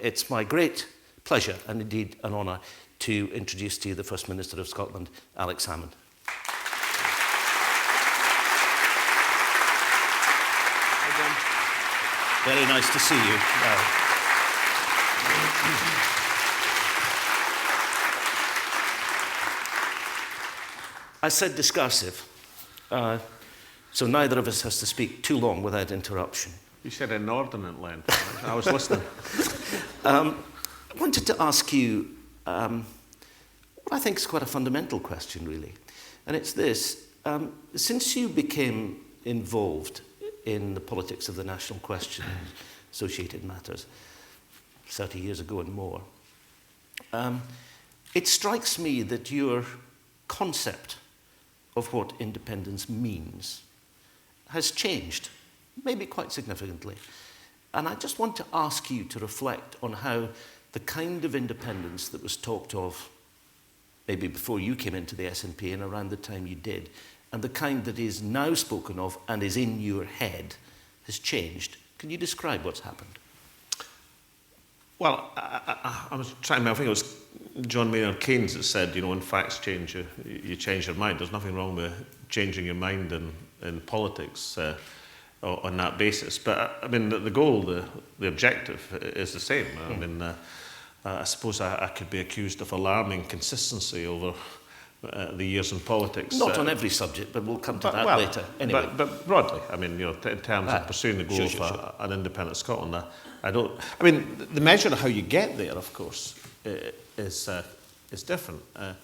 it's my great pleasure, and indeed an honour, to introduce to you the First Minister of Scotland, Alex Salmond. Very nice to see you. I said discursive, so neither of us has to speak too long without interruption. You said inordinate length. I was listening. I wanted to ask you what I think is quite a fundamental question, really. And it's this. Since you became involved in the politics of the national question and associated matters 30 years ago and more, it strikes me that your concept of what independence means has changed, maybe quite significantly. And I just want to ask you to reflect on how the kind of independence that was talked of maybe before you came into the SNP and around the time you did, and the kind that is now spoken of and is in your head has changed. Can you describe what's happened? Well, I was trying, I think it was John Maynard Keynes that said, when facts change, you change your mind. There's nothing wrong with changing your mind in politics on that basis. But I mean, the goal, the objective is the same. I mean, I suppose I could be accused of alarming consistency over the years in politics. Not on every subject, but we'll come to that later. Anyway. But broadly, I mean, in terms of pursuing the goal of an independent Scotland, I mean, the measure of how you get there, of course, is different. I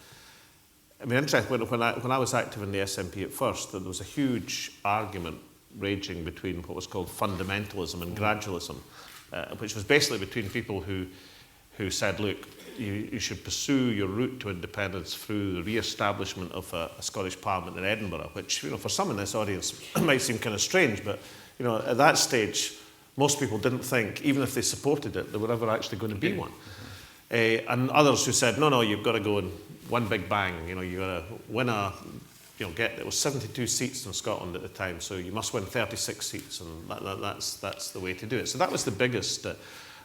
mean, interesting, when I was active in the SNP at first, there was a huge argument raging between what was called fundamentalism and gradualism, which was basically between people who said, look, you should pursue your route to independence through the re-establishment of a Scottish Parliament in Edinburgh, which, for some in this audience might seem kind of strange, but, at that stage, most people didn't think, even if they supported it, there were ever actually going to be one. And others who said, no, you've got to go in one big bang, you've got to win there was 72 seats in Scotland at the time, so you must win 36 seats, and that's the way to do it. So that was the biggest,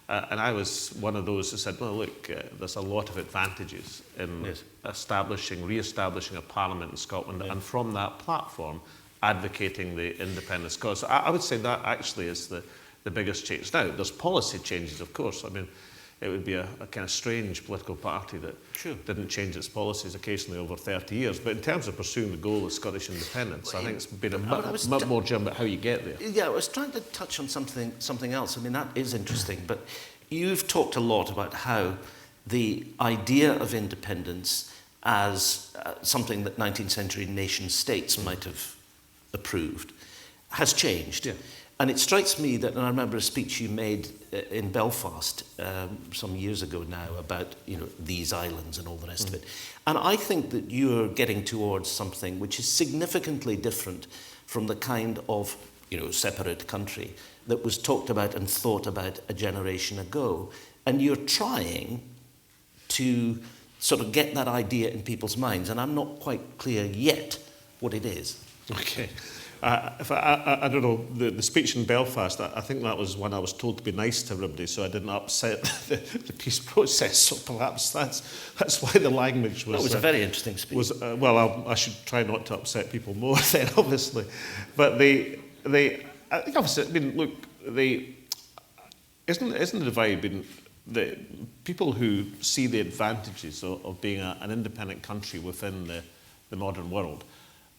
and I was one of those who said, well, look, there's a lot of advantages in re-establishing a parliament in Scotland, and from that platform, advocating the independence cause. So I would say that actually is the biggest change. Now, there's policy changes, of course. I mean, it would be a kind of strange political party that didn't change its policies occasionally over 30 years. But in terms of pursuing the goal of Scottish independence, I think it's been a much more, Jim, about how you get there. Yeah, I was trying to touch on something else. I mean, that is interesting. But you've talked a lot about how the idea of independence as something that 19th century nation states might have approved has changed. Yeah. And it strikes me that, and I remember a speech you made in Belfast some years ago now about, these islands and all the rest of it. And I think that you're getting towards something which is significantly different from the kind of, separate country that was talked about and thought about a generation ago. And you're trying to sort of get that idea in people's minds. And I'm not quite clear yet what it is. Okay. I don't know, the speech in Belfast, I think that was one I was told to be nice to everybody, so I didn't upset the peace process. So perhaps that's why the language was... That was a very interesting speech. I should try not to upset people more then, obviously. But I think obviously, I mean, look, isn't the divide been... The people who see the advantages of being an independent country within the modern world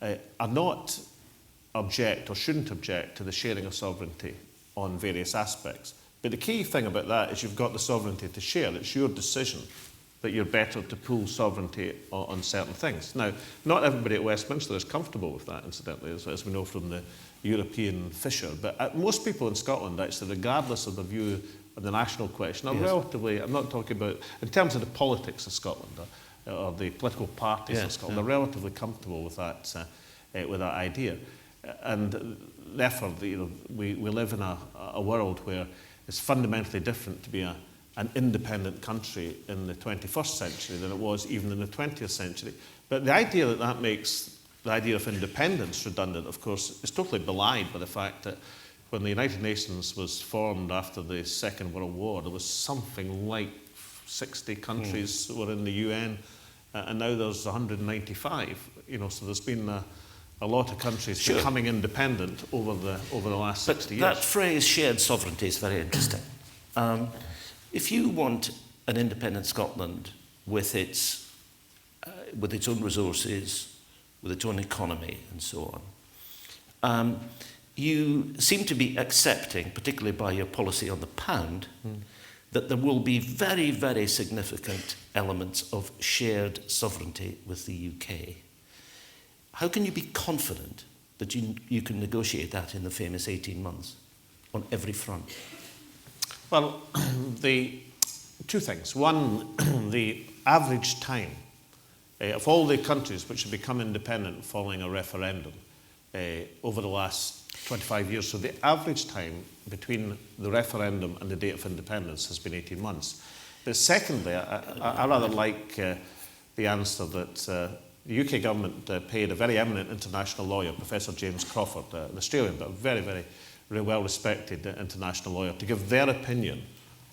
are not... object or shouldn't object to the sharing of sovereignty on various aspects. But the key thing about that is you've got the sovereignty to share. It's your decision that you're better to pool sovereignty on certain things. Now, not everybody at Westminster is comfortable with that, incidentally, as we know from the European fissure. But most people in Scotland, actually, regardless of their view of the national question, are relatively, I'm not talking about, in terms of the politics of Scotland or the political parties of Scotland, they're relatively comfortable with that idea. And therefore, we live in a world where it's fundamentally different to be an independent country in the 21st century than it was even in the 20th century. But the idea that makes the idea of independence redundant, of course, is totally belied by the fact that when the United Nations was formed after the Second World War, there was something like 60 countries were in the UN, and now there's 195. So there's been a lot of countries becoming independent over the last 60 years. That phrase "shared sovereignty" is very interesting. If you want an independent Scotland with its own resources, with its own economy, and so on, you seem to be accepting, particularly by your policy on the pound, that there will be very, very significant elements of shared sovereignty with the UK. How can you be confident that you can negotiate that in the famous 18 months on every front? Well, the two things. One, the average time of all the countries which have become independent following a referendum over the last 25 years. So the average time between the referendum and the date of independence has been 18 months. But secondly, I rather like the answer that the UK government paid a very eminent international lawyer, Professor James Crawford, an Australian, but a very, very, very well-respected international lawyer, to give their opinion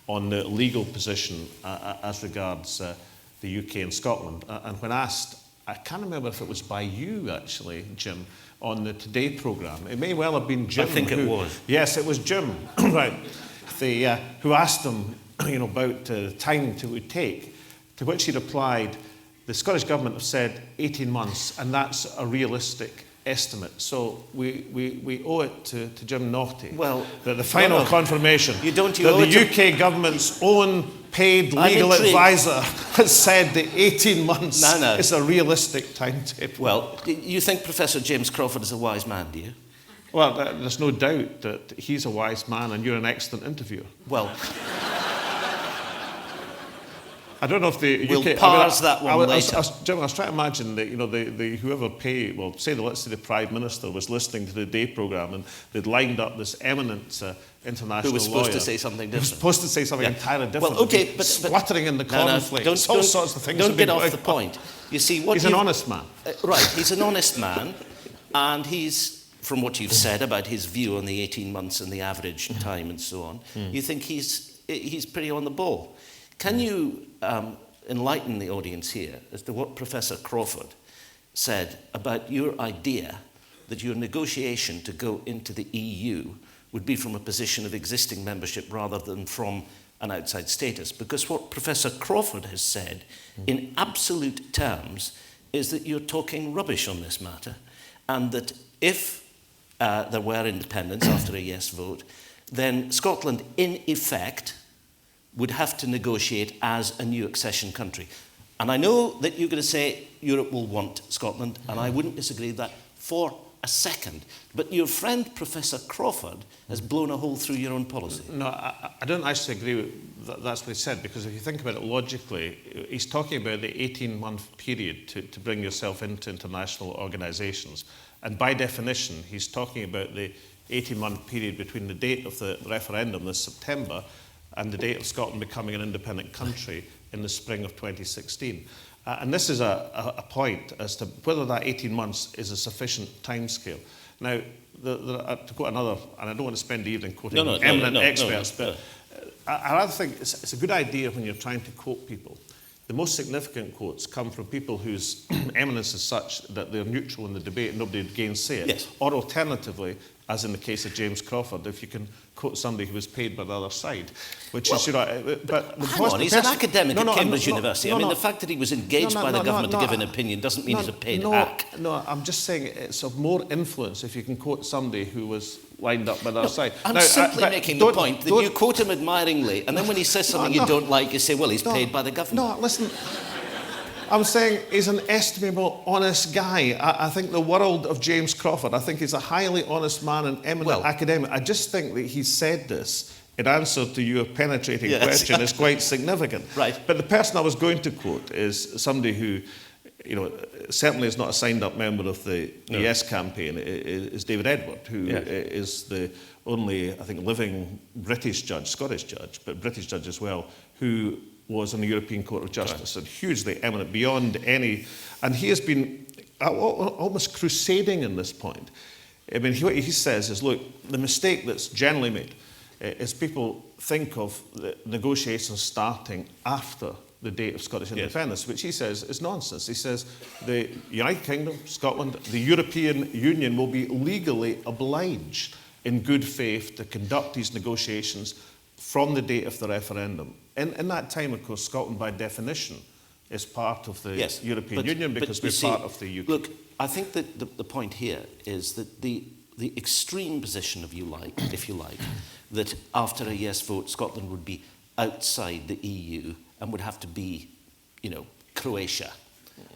on the legal position as regards the UK and Scotland. And when asked, I can't remember if it was by you, actually, Jim, on the Today programme. It may well have been Jim. I think it was. Yes, it was Jim, right, who asked him about time it would take, to which he replied, the Scottish Government have said 18 months, and that's a realistic estimate. So we owe it to Jim Naughtie. Well, the final confirmation you don't, you that the UK government's own paid legal advisor has said that 18 months is a realistic timetable. Well, you think Professor James Crawford is a wise man, do you? Well, there's no doubt that he's a wise man and you're an excellent interviewer. Well, I don't know if the we'll UK... parse that one later. Jim, I was trying to imagine that, the whoever paid, well, let's say the Prime Minister was listening to the Day programme and they'd lined up this eminent international lawyer. Who was supposed to say something different. Supposed to say something entirely different. Well, okay, but spluttering in the cornflakes, all sorts of things. Don't get off the point. You see, he's an honest man. Right, he's an honest man, and he's, from what you've said about his view on the 18 months and the average time and so on, you think he's pretty on the ball. Can you enlighten the audience here as to what Professor Crawford said about your idea that your negotiation to go into the EU would be from a position of existing membership rather than from an outside status? Because what Professor Crawford has said in absolute terms is that you're talking rubbish on this matter, and that if there were independence after a yes vote, then Scotland, in effect, would have to negotiate as a new accession country. And I know that you're going to say Europe will want Scotland, and I wouldn't disagree with that for a second. But your friend, Professor Crawford, has blown a hole through your own policy. No, I don't actually agree with that's what he said, because if you think about it logically, he's talking about the 18-month period to bring yourself into international organisations. And by definition, he's talking about the 18-month period between the date of the referendum this September and the date of Scotland becoming an independent country in the spring of 2016. And this is a point as to whether that 18 months is a sufficient timescale. Now, to quote another, and I don't want to spend the evening quoting eminent experts, but I rather think it's a good idea when you're trying to quote people. The most significant quotes come from people whose eminence is such that they're neutral in the debate and nobody would gainsay it. Yes. Or alternatively, as in the case of James Crawford, if you can quote somebody who was paid by the other side, which is, but hang on, he's an academic at Cambridge University. I mean, the fact that he was engaged by the government to give an opinion doesn't mean he's a paid hack. No, I'm just saying it's of more influence if you can quote somebody who was lined up by the other side. I'm simply making the point that you quote him admiringly, and then when he says something you don't like, you say, well, he's paid by the government. No, listen. I'm saying he's an estimable, honest guy. I think the world of James Crawford, I think he's a highly honest man and eminent academic. I just think that he said this in answer to your penetrating question is quite significant. Right. But the person I was going to quote is somebody who, certainly is not a signed-up member of the Yes campaign, is David Edward, who is the only, I think, living British judge, Scottish judge, but British judge as well, who was on the European Court of Justice and hugely eminent beyond any, and he has been almost crusading in this point. I mean, what he says is, look, the mistake that's generally made is people think of the negotiations starting after the date of Scottish independence, which he says is nonsense. He says the United Kingdom, Scotland, the European Union will be legally obliged in good faith to conduct these negotiations from the date of the referendum. In that time, of course, Scotland, by definition, is part of the European Union because we're part of the UK. Look, I think that the point here is that the extreme position, if you like, that after a yes vote, Scotland would be outside the EU and would have to be, Croatia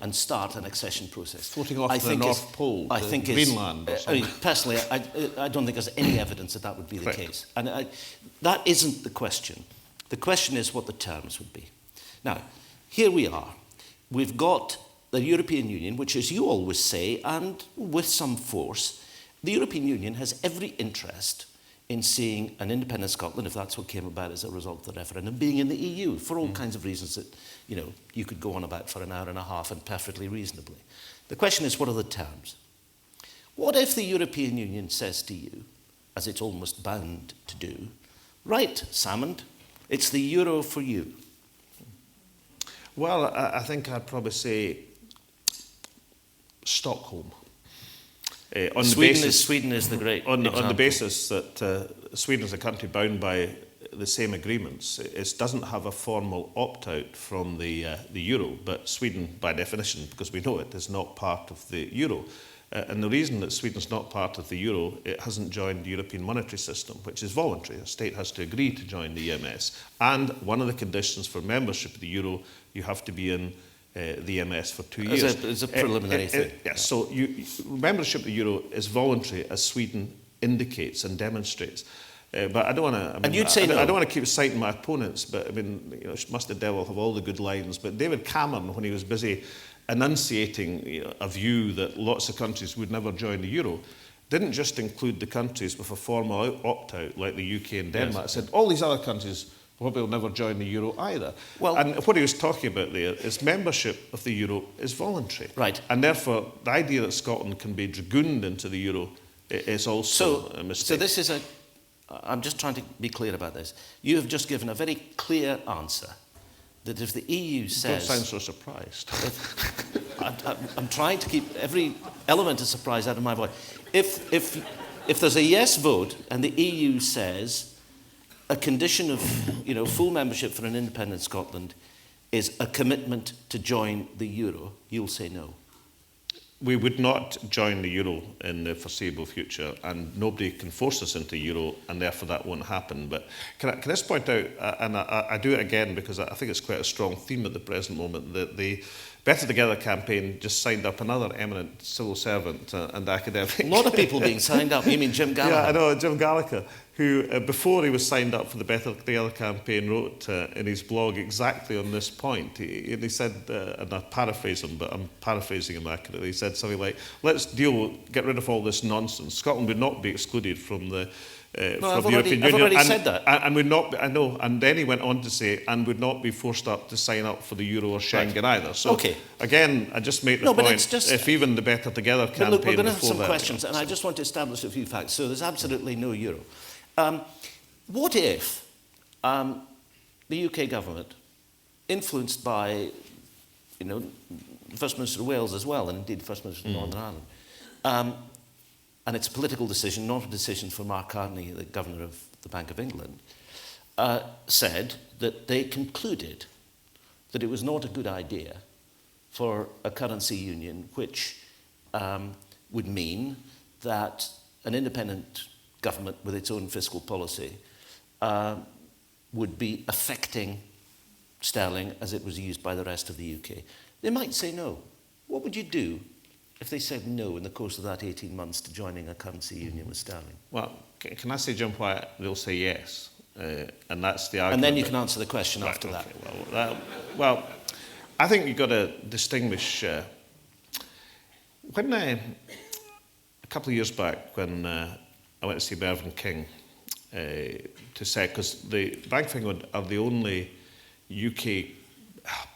and start an accession process. Floating off the North Pole, Greenland or something. Personally, I don't think there's any evidence that would be the case. And that isn't the question. The question is what the terms would be. Now, here we are. We've got the European Union, which, as you always say, and with some force, the European Union has every interest in seeing an independent Scotland, if that's what came about as a result of the referendum, being in the EU for all kinds of reasons that, you could go on about for an hour and a half and perfectly reasonably. The question is, what are the terms? What if the European Union says to you, as it's almost bound to do, right, Salmond, it's the euro for you? Well, I think I'd probably say Stockholm. Sweden is the great example. On the basis that Sweden is a country bound by the same agreements. It doesn't have a formal opt-out from the euro, but Sweden, by definition, because we know it, is not part of the euro. And the reason that Sweden's not part of the euro, it hasn't joined the European monetary system, which is voluntary. A state has to agree to join the EMS. And one of the conditions for membership of the euro, you have to be in the EMS for 2 years. It's a preliminary thing. Yes, so membership of the euro is voluntary, as Sweden indicates and demonstrates. But I don't want to. And you'd say no. I don't want to keep citing my opponents, but I mean, must the devil have all the good lines. But David Cameron, when he was busy enunciating a view that lots of countries would never join the euro, didn't just include the countries with a formal opt-out like the UK and Denmark. It said all these other countries probably will never join the euro either. Well, and what he was talking about there is membership of the euro is voluntary. Right. And therefore, the idea that Scotland can be dragooned into the euro is also a mistake. So this is I'm just trying to be clear about this. You have just given a very clear answer that if the EU says... Don't sound so surprised. I'm trying to keep every element of surprise out of my voice. If there's a yes vote and the EU says a condition of full membership for an independent Scotland is a commitment to join the euro, you'll say no. We would not join the euro in the foreseeable future, and nobody can force us into euro, and therefore that won't happen. But can I just point out, and I do it again because I think it's quite a strong theme at the present moment, that the Better Together campaign just signed up another eminent civil servant and academic. A lot of people being signed up. You mean Jim Gallagher? Yeah, I know, Jim Gallagher, who, before he was signed up for the Better Together campaign, wrote in his blog exactly on this point. He said, and I paraphrase him, but I'm paraphrasing him accurately, he said something like, let's get rid of all this nonsense. Scotland would not be excluded from the European Union. I've already said that. And would not, I know, and then he went on to say, and would not be forced up to sign up for the euro or Schengen either. So, again, I just make the point, if even the Better Together campaign... Look, we're going to have some questions, and I just want to establish a few facts. So there's absolutely no euro. What if the UK government, influenced by, the First Minister of Wales as well, and indeed the First Minister of Northern Ireland, and it's a political decision, not a decision for Mark Carney, the Governor of the Bank of England, said that they concluded that it was not a good idea for a currency union which would mean that an independent government with its own fiscal policy would be affecting sterling as it was used by the rest of the UK. They might say no. What would you do if they said no in the course of that 18 months to joining a currency union with sterling? Well, can I say, Jim, why they'll say yes? And that's the argument. And then you can answer the question after that. Well, I think you've got to distinguish... when a couple of years back, when I went to see Mervyn King to say, because the Bank of England are the only UK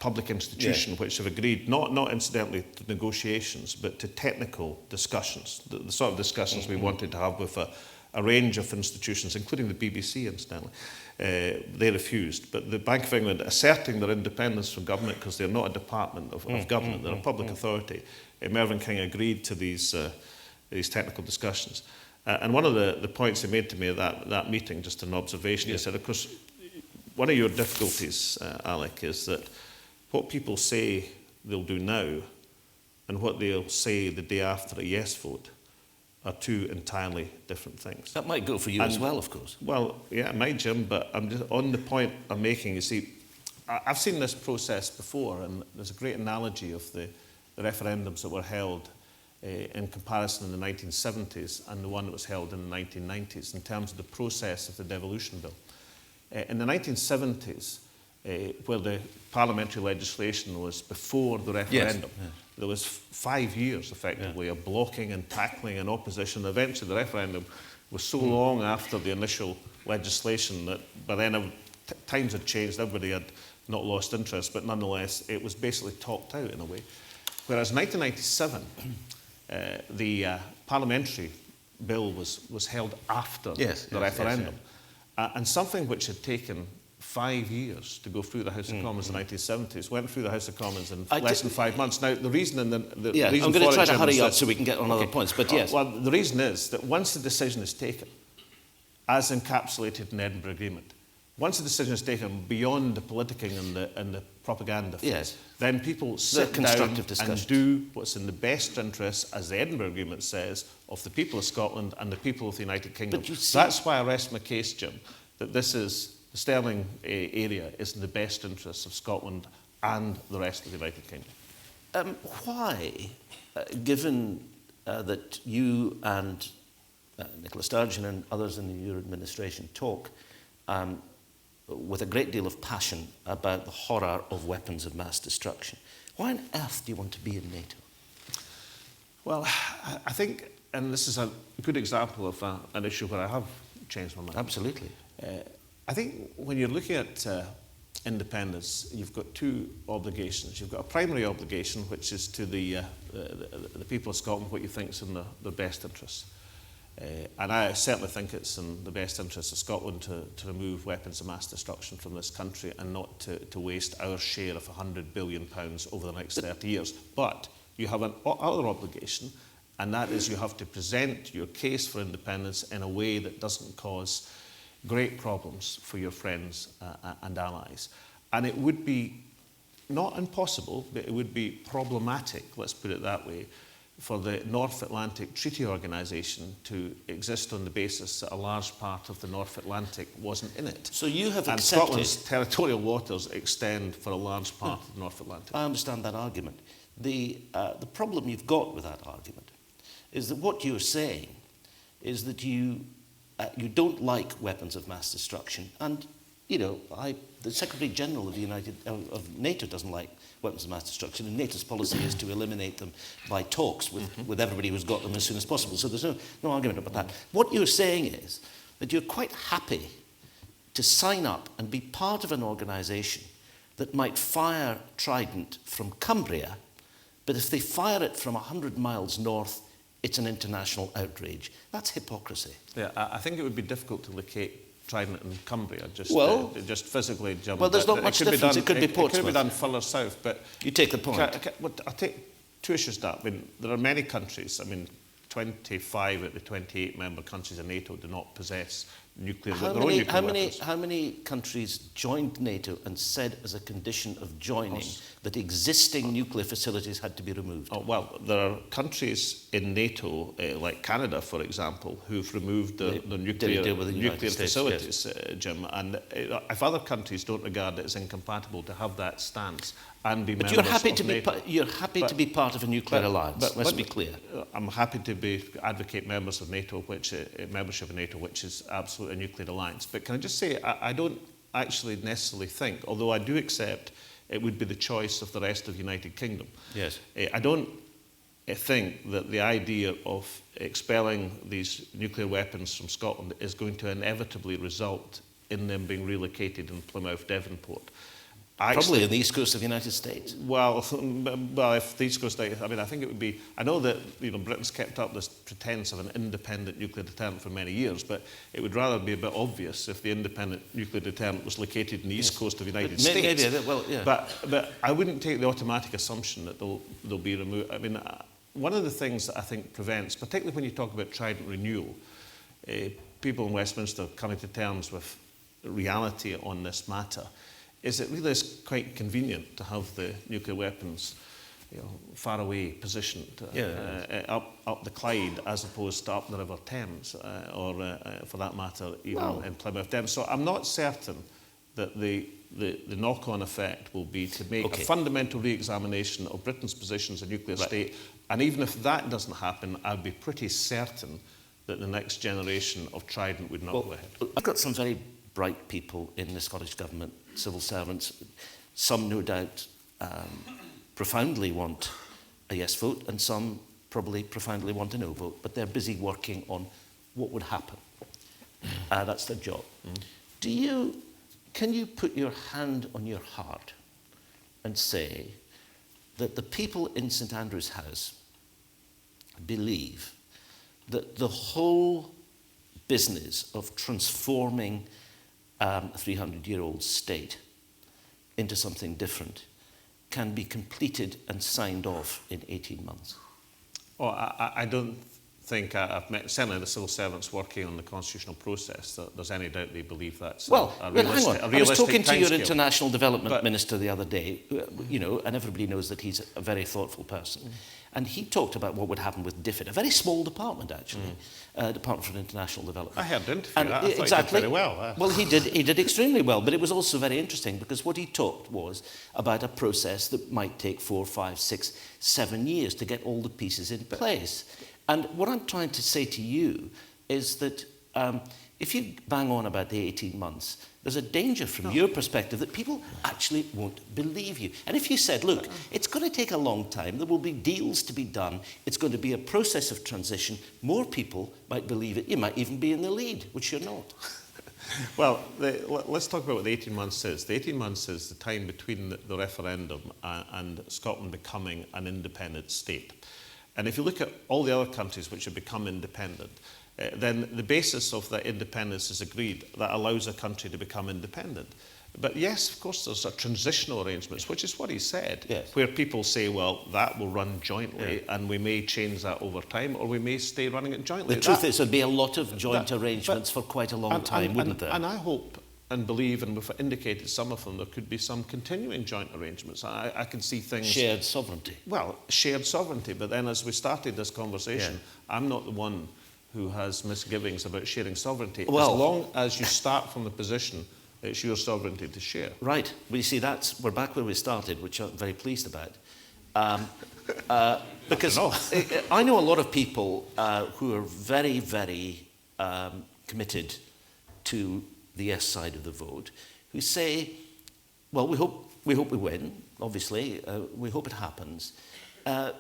public institution which have agreed, not incidentally to negotiations, but to technical discussions, the sort of discussions we wanted to have with a range of institutions, including the BBC, incidentally. They refused. But the Bank of England, asserting their independence from government, because they're not a department of government, they're a public authority, Mervyn King agreed to these technical discussions. And one of the points he made to me at that meeting, just an observation, he said, of course, one of your difficulties, Alec, is that what people say they'll do now and what they'll say the day after a yes vote are two entirely different things. That might go for you as well, of course. Well, yeah, it might, Jim, but I'm just on the point I'm making. You see, I've seen this process before, and there's a great analogy of the referendums that were held in comparison in the 1970s and the one that was held in the 1990s in terms of the process of the devolution bill. In the 1970s, where the parliamentary legislation was before the referendum, there was 5 years, effectively, of blocking and tackling and opposition. Eventually, the referendum was so long after the initial legislation that by then times had changed, everybody had not lost interest, but nonetheless, it was basically talked out in a way. Whereas in 1997, the parliamentary bill was held after the referendum. And something which had taken 5 years to go through the House of Commons in the 1970s went through the House of Commons in less than 5 months. Now, the reason in the reason I'm going to try to hurry is up so we can get on other points, but yes. Well, the reason is that once the decision is taken, as encapsulated in the Edinburgh Agreement, once the decision is taken beyond the politicking and the propaganda phase, then people sit down and do what's in the best interest, as the Edinburgh Agreement says, of the people of Scotland and the people of the United Kingdom. That's why I rest my case, Jim, that the Stirling area is in the best interests of Scotland and the rest of the United Kingdom. Why, given that you and Nicola Sturgeon and others in your administration talk with a great deal of passion about the horror of weapons of mass destruction, why on earth do you want to be in NATO? Well, I think, and this is a good example of an issue where I have changed my mind. Absolutely. I think when you're looking at independence, you've got two obligations. You've got a primary obligation, which is to the people of Scotland, what you think is in their best interests. And I certainly think it's in the best interests of Scotland to remove weapons of mass destruction from this country and not to waste our share of £100 billion over the next 30 years. But you have an other obligation, and that is you have to present your case for independence in a way that doesn't cause great problems for your friends and allies. And it would be not impossible, but it would be problematic, let's put it that way, for the North Atlantic Treaty Organisation to exist on the basis that a large part of the North Atlantic wasn't in it. So you have and accepted... Scotland's territorial waters extend for a large part of the North Atlantic. I understand that argument. The problem you've got with that argument is that what you're saying is that you don't like weapons of mass destruction, and the Secretary General of NATO doesn't like weapons of mass destruction, and NATO's policy is to eliminate them by talks with everybody who's got them as soon as possible. So there's no argument about that. What you're saying is that you're quite happy to sign up and be part of an organisation that might fire Trident from Cumbria, but if they fire it from 100 miles north, it's an international outrage. That's hypocrisy. Yeah, I think it would be difficult to locate Trident in Cumbria, just physically. Jim. Well, there's not much difference. It could be Portsmouth. It could be done further south, but... You take the point. I'll take two issues to that. I mean, there are many countries, 25 out of the 28 member countries of NATO do not possess nuclear weapons. How many countries joined NATO and said as a condition of joining that existing nuclear facilities had to be removed? Oh, well, there are countries in NATO, like Canada, for example, who've removed the nuclear facilities, Jim. And if other countries don't regard it as incompatible to have that stance and be members of NATO... You're happy to be part of a nuclear alliance, let's be clear. I'm happy to advocate membership of NATO, which is absolutely a nuclear alliance. But can I just say, I don't actually necessarily think, although I do accept it would be the choice of the rest of the United Kingdom. Yes. I don't think that the idea of expelling these nuclear weapons from Scotland is going to inevitably result in them being relocated in Plymouth, Devonport. Probably in the east coast of the United States. Well, if the East Coast, I mean, I think it would be. I know that Britain's kept up this pretense of an independent nuclear deterrent for many years, but it would rather be a bit obvious if the independent nuclear deterrent was located in the east coast of the United States. Maybe, well, yeah. But I wouldn't take the automatic assumption that they'll be removed. I mean, one of the things that I think prevents, particularly when you talk about Trident renewal, people in Westminster coming to terms with reality on this matter, is it really is quite convenient to have the nuclear weapons far away positioned up the Clyde as opposed to up the River Thames or for that matter even in Plymouth Downs. So I'm not certain that the knock-on effect will be to make a fundamental re-examination of Britain's position as a nuclear state, and even if that doesn't happen, I'd be pretty certain that the next generation of Trident would not go ahead. I've got some very bright people in the Scottish Government, civil servants. Some, no doubt, profoundly want a yes vote, and some probably profoundly want a no vote, but they're busy working on what would happen. That's their job. Can you put your hand on your heart and say that the people in St Andrew's House believe that the whole business of transforming a 300-year-old state into something different can be completed and signed off in 18 months? Oh, I don't think I've met, certainly the civil servants working on the constitutional process, that there's any doubt they believe that's hang on. I was talking to your international development minister the other day, and everybody knows that he's a very thoughtful person. And he talked about what would happen with DFID, a very small department, actually, Department for International Development. I heard the interview. I thought exactly. He did very well. Well, he did extremely well, but it was also very interesting because what he talked was about a process that might take 4, 5, 6, 7 years to get all the pieces in place. And what I'm trying to say to you is that if you bang on about the 18 months, there's a danger from your perspective that people actually won't believe you. And if you said, look, it's going to take a long time, there will be deals to be done, it's going to be a process of transition, more people might believe it. You might even be in the lead, which you're not. Well, let's talk about what the 18 months is. The 18 months is the time between the referendum and Scotland becoming an independent state. And if you look at all the other countries which have become independent, then the basis of that independence is agreed that allows a country to become independent. But yes, of course, there's a transitional arrangements, which is what he said, where people say, well, that will run jointly, and we may change that over time, or we may stay running it jointly. The truth is, there'd be a lot of joint arrangements for quite a long time, wouldn't there? And I hope and believe, and we've indicated some of them, there could be some continuing joint arrangements. I can see things... Shared sovereignty. Well, shared sovereignty, but then as we started this conversation, I'm not the one who has misgivings about sharing sovereignty. Well, as long as you start from the position it's your sovereignty to share. Right. Well, you see, we're back where we started, which I'm very pleased about. Because I know a lot of people who are very, very committed to the yes side of the vote, who say, well, we hope we win, obviously. We hope it happens. But,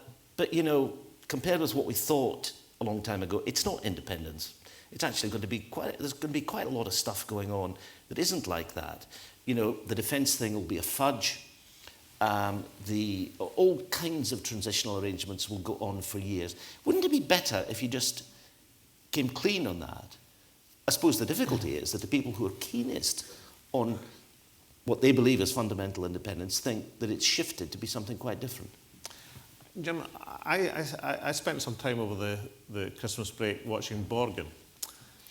compared with what we thought a long time ago, it's not independence. It's actually going to be there's going to be quite a lot of stuff going on that isn't like that. The defence thing will be a fudge. All kinds of transitional arrangements will go on for years. Wouldn't it be better if you just came clean on that? I suppose the difficulty is that the people who are keenest on what they believe is fundamental independence think that it's shifted to be something quite different. Jim, I spent some time over the Christmas break watching Borgen.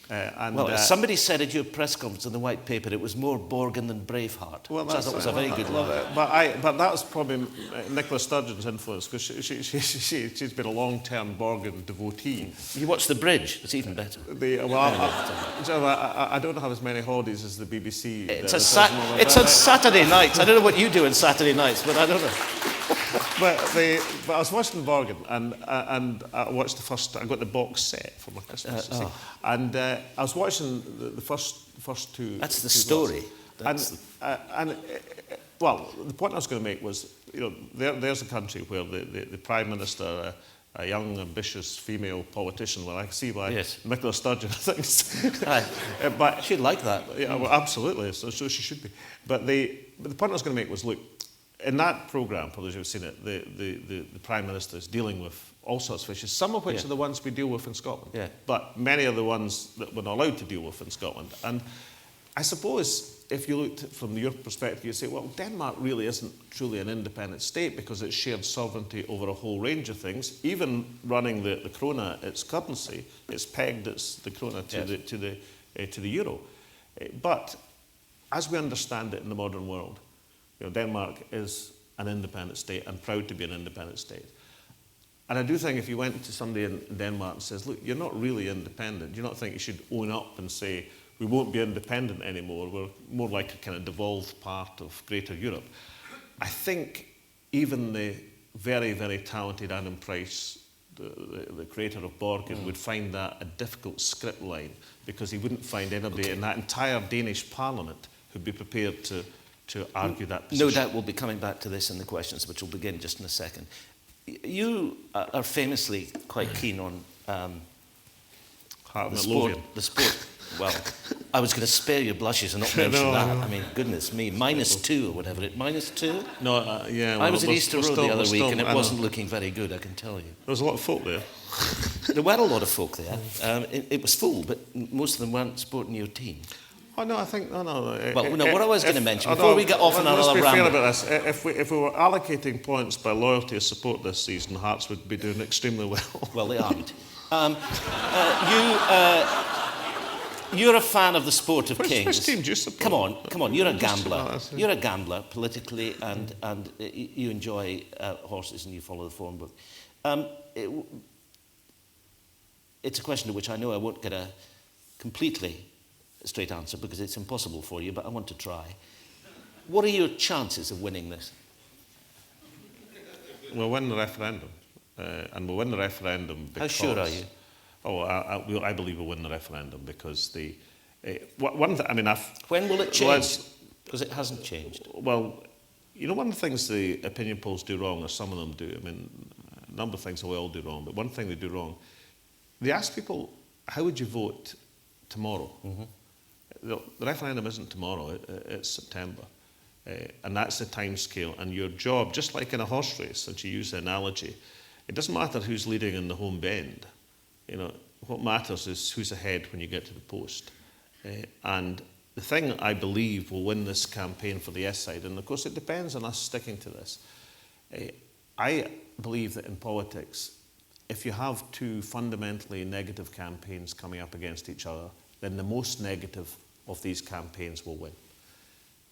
As somebody said at your press conference in the White Paper, it was more Borgen than Braveheart. Well, I thought it was a very good line. But that was probably Nicola Sturgeon's influence, because she's been a long-term Borgen devotee. You watch The Bridge, it's even better. I don't have as many holidays as the BBC. It's on Saturday nights. I don't know what you do on Saturday nights, but I don't know. But I was watching Borgen, and I watched the first. I got the box set for my Christmas, and I was watching the first two. That's the story. Well, the point I was going to make was, there's a country where the Prime Minister a young, ambitious female politician. Well, I can see why Yes. Nicola Sturgeon thinks. Aye. But She'd like that. yeah, well, absolutely. So she should be. But the point I was going to make was, look, in that programme, for those who've seen it, the Prime Minister is dealing with all sorts of issues, some of which Yeah. are the ones we deal with in Scotland. Yeah. But many are the ones that we're not allowed to deal with in Scotland. And I suppose if you looked from your perspective, you'd say, well, Denmark really isn't truly an independent state because it's shared sovereignty over a whole range of things. Even running the krona, its currency, it's pegged the krona to the euro. But as we understand it in the modern world, Denmark is an independent state and proud to be an independent state. And I do think if you went to somebody in Denmark and says, look, you're not really independent, do you not think you should own up and say, we won't be independent anymore, we're more like a kind of devolved part of Greater Europe? I think even the very, very talented Adam Price, the creator of Borgen, would find that a difficult script line because he wouldn't find anybody in that entire Danish parliament who'd be prepared to argue that position. No doubt we'll be coming back to this in the questions, which will begin just in a second. You are famously quite keen on the sport. Well, I was going to spare your blushes and not mention that. I mean, goodness me, -2 or whatever. -2? No, yeah. Well, I was at Easter Road the other week and it wasn't looking very good, I can tell you. There was a lot of folk there. There were a lot of folk there. It was full, but most of them weren't supporting your team. Oh, no, I think, no. Well, no, what I was going to mention, before we get off on another ramble. Let's be fair about this. If we were allocating points by loyalty or support this season, Hearts would be doing extremely well. Well, they aren't. You're a fan of the sport of kings. Which team do you support? Come on. You're a gambler. You're a gambler politically, and you enjoy horses and you follow the form book. It's a question to which I know I won't get a completely straight answer because it's impossible for you, but I want to try. What are your chances of winning this? We'll win the referendum, and we'll win the referendum because... How sure are you? Oh, I believe we'll win the referendum because one thing, I mean, when will it change? Because it hasn't changed. Well, one of the things the opinion polls do wrong, or some of them do, I mean, a number of things we all do wrong, but one thing they do wrong, they ask people, how would you vote tomorrow? Mm-hmm. The referendum isn't tomorrow, it's September. And that's the time scale. And your job, just like in a horse race, since you use the analogy, it doesn't matter who's leading in the home bend. What matters is who's ahead when you get to the post. And the thing I believe will win this campaign for the yes side, and of course it depends on us sticking to this. I believe that in politics, if you have two fundamentally negative campaigns coming up against each other, then the most negative of these campaigns will win.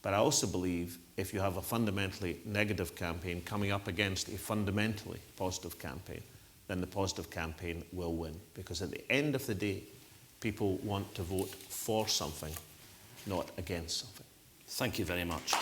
But I also believe if you have a fundamentally negative campaign coming up against a fundamentally positive campaign, then the positive campaign will win. Because at the end of the day, people want to vote for something, not against something. Thank you very much.